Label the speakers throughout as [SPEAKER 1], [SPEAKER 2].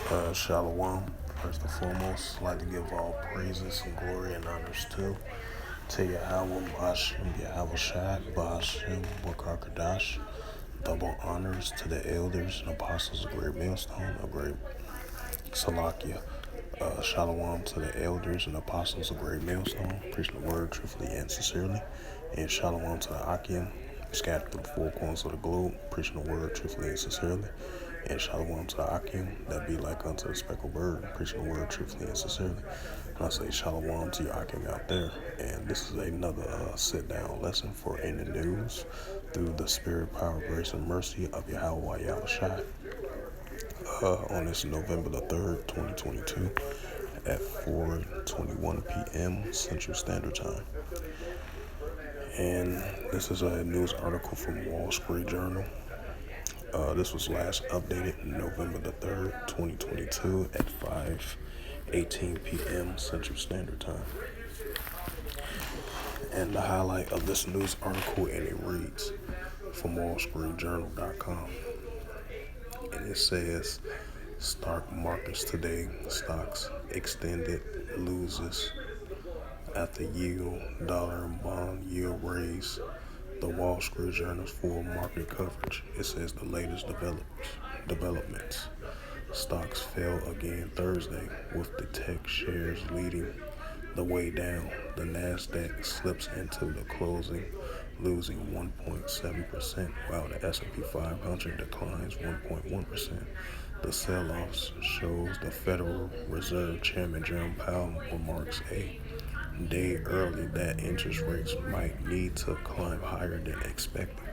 [SPEAKER 1] Shalom. First and foremost, I'd like to give all praises and glory and honors to Yahweh Bashem, Yahweh Shai, Bashem, Wakar Double honors to the elders and apostles of Great Millstone, of Great Salakia. Shalom to the elders and apostles of Great Millstone, preaching the word truthfully and sincerely. And shalom to the Akim, scattered through the four corners of the globe, preaching the word truthfully and sincerely. And shalom to the Akim, that be like unto the speckled bird, preaching the word truthfully and sincerely. And I say shalom to your Akim out there. And this is another sit-down lesson for In the News through the spirit, power, grace, and mercy of Yahweh Yahushua. On this November the 3rd, 2022 at 4:21 p.m. Central Standard Time. And this is a news article from Wall Street Journal. This was last updated November the 3rd, 2022 at 5:18 p.m. Central Standard Time. And the highlight of this news article, and it reads from WallStreetJournal.com. And it says, stock markets today, stocks extended loses after yield, dollar and bond yield raise. The Wall Street Journal's full market coverage. It says the latest developments. Stocks fell again Thursday, with the tech shares leading the way down. The Nasdaq slips into the closing, losing 1.7%, while the S&P 500 declines 1.1%. The sell-offs shows the Federal Reserve Chairman Jerome Powell remarks a day early that interest rates might need to climb higher than expected.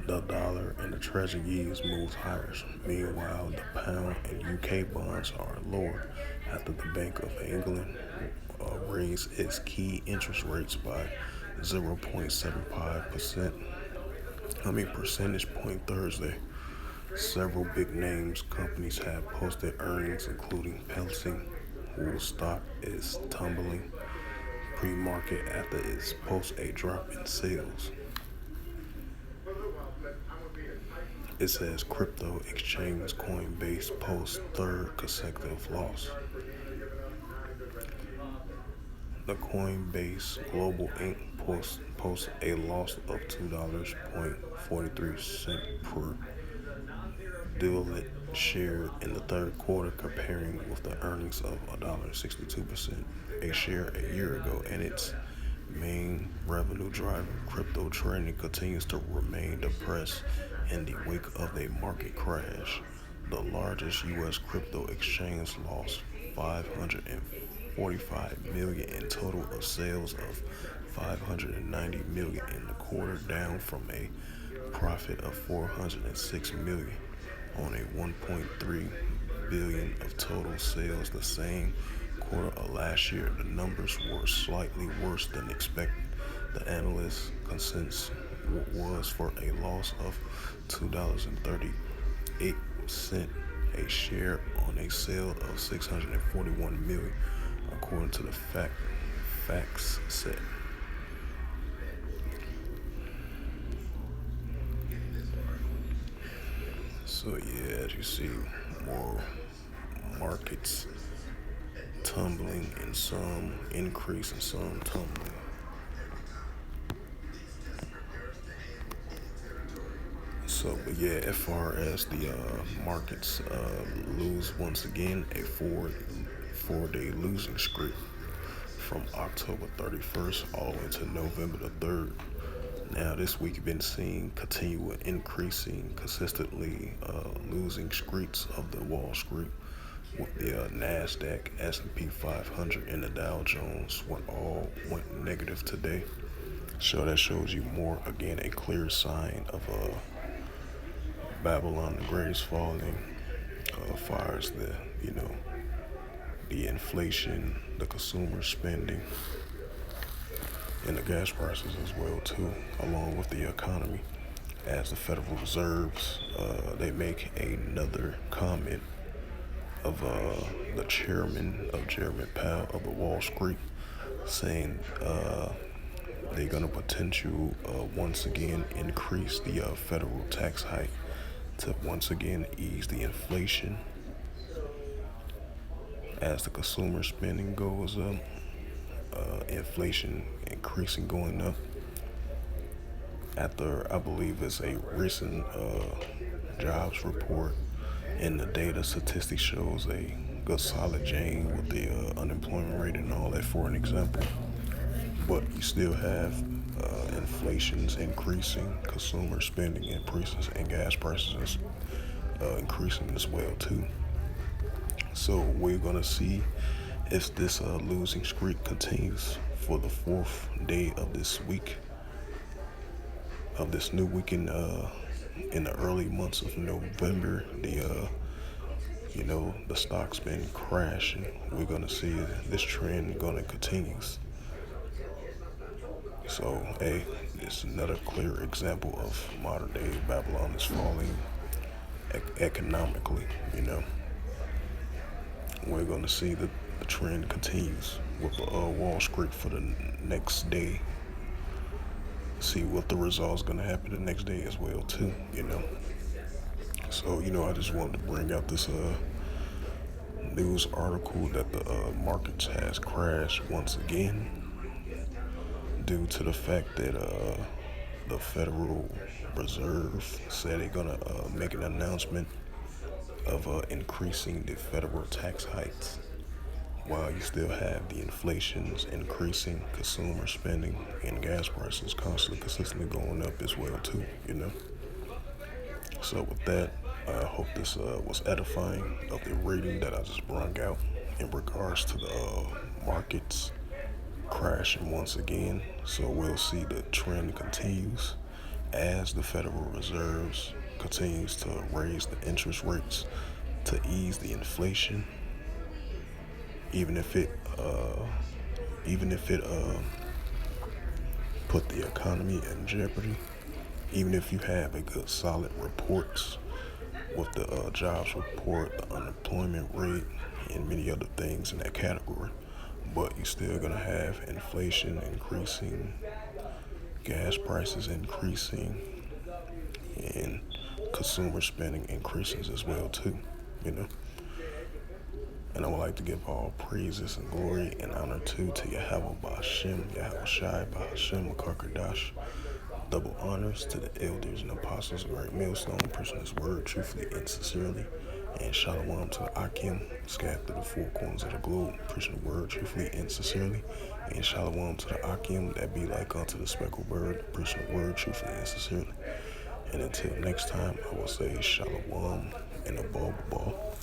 [SPEAKER 1] The dollar and the treasury yields moves higher. Meanwhile, the pound and UK bonds are lower after the Bank of England raised its key interest rates by percentage point Thursday. Several big names companies have posted earnings, including Pepsi, whose stock is tumbling pre-market after it posts a drop in sales. It says crypto exchange Coinbase posts third consecutive loss. The Coinbase Global Inc. posts a loss of $2.43 per diluted share in the third quarter, comparing with the earnings of $1.62 a share a year ago, and its main revenue driver, crypto trading, continues to remain depressed in the wake of a market crash. The largest U.S. crypto exchange lost $545 million in total of sales of $590 million in the quarter, down from a profit of $406 million on a $1.3 billion of total sales the same quarter of last year. The numbers were slightly worse than expected. The analyst consensus was for a loss of $2.38 a share on a sale of $641 million, according to the facts set. So yeah, as you see, more markets tumbling and some increase and some tumbling. So, but yeah, as far as the markets lose once again, a four-day losing streak from October 31st all the way to November the 3rd. Now, this week you've been seeing continual increasing, consistently losing streaks of the Wall Street, with the Nasdaq, S&P 500, and the Dow Jones went negative today. So that shows you more, again, a clear sign of Babylon the Great is falling, as far as the inflation, the consumer spending, and the gas prices as well too, along with the economy. As the Federal Reserves, they make another comment of the chairman of Jerome Powell of the Wall Street, saying they're gonna potential once again increase the federal tax hike to once again ease the inflation as the consumer spending goes up, inflation increasing, going up. After, I believe it's a recent jobs report, and the data statistics shows a good solid change with the unemployment rate and all that, for an example. But you still have inflation's increasing, consumer spending increases, and gas prices increasing as well too. So we're gonna see if this losing streak continues for the fourth day of this week, of this new week in the early months of November. The stock's been crashing. We're gonna see this trend gonna continues. So hey, it's another clear example of modern day Babylon is falling economically. We're gonna see the trend continues with Wall Street for the next day. See what the results gonna happen the next day as well too. So I just wanted to bring out this news article that the markets has crashed once again due to the fact that the Federal Reserve said they're gonna make an announcement of increasing the federal tax hikes, while you still have the inflation's increasing, consumer spending, and gas prices consistently going up as well too. So with that, I hope this was edifying of the reading that I just brought out in regards to the markets crashing once again. So we'll see the trend continues as the Federal Reserves continues to raise the interest rates to ease the inflation, even if it put the economy in jeopardy. Even if you have a good solid reports with the jobs report, the unemployment rate, and many other things in that category, but you're still gonna have inflation increasing, gas prices increasing, and consumer spending increases as well too. And I would like to give all praises and glory and honor to Yahweh Ba'Shem, Yahweh Shai Ba'Shem Makarkadash. Double honors to the elders and apostles of Great Millstone, preaching His word truthfully and sincerely. And shalom to the Akim, scattered through the four corners of the globe, preaching the word truthfully and sincerely. And shalom to the Akim that be like unto the speckled bird, preaching the word truthfully and sincerely. And until next time, I will say shalom and above all.